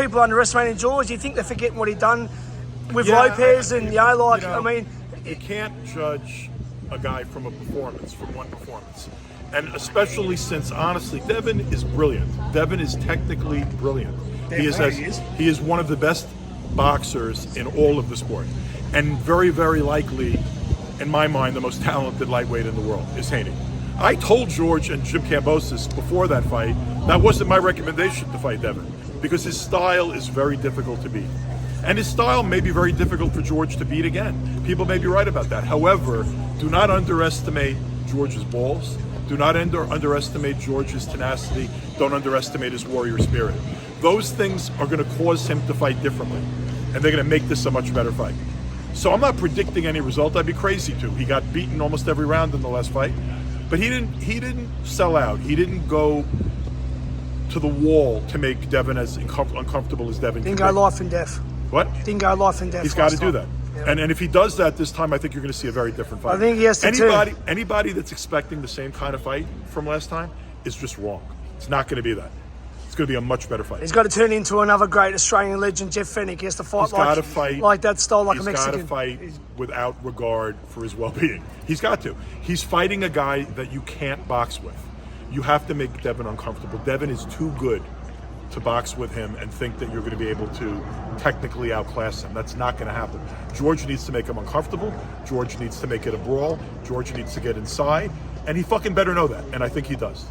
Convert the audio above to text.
People underestimating George. Do you think they're forgetting what he done with Lopez and I mean, you can't judge a guy from a performance, from one performance, and especially since honestly, Devin is brilliant. Devin is technically brilliant. He is one of the best boxers in all of the sport, and very, very likely, in my mind, the most talented lightweight in the world is Haney. I told George and Jim Kambosos before that fight that wasn't my recommendation to fight Devin because his style is very difficult to beat. And his style may be very difficult for George to beat again. People may be right about that. However, do not underestimate George's balls. Do not underestimate George's tenacity. Don't underestimate his warrior spirit. Those things are going to cause him to fight differently. And they're going to make this a much better fight. So I'm not predicting any result. I'd be crazy to. He got beaten almost every round in the last fight. But he didn't sell out. He didn't go to the wall to make Devin as uncomfortable as Devin didn't can go life and death. What? Didn't go life and death. He's got to do that. Yeah. And if he does that this time, I think you're going to see a very different fight. I think he has to Anybody that's expecting the same kind of fight from last time is just wrong. It's not going to be that. It's going to be a much better fight. He's got to turn into another great Australian legend, Jeff Fennick. He has to fight like that style, like a Mexican. He's got to fight without regard for his well-being. He's got to. He's fighting a guy that you can't box with. You have to make Devin uncomfortable. Devin is too good to box with him and think that you're going to be able to technically outclass him. That's not going to happen. George needs to make him uncomfortable. George needs to make it a brawl. George needs to get inside. And he fucking better know that. And I think he does.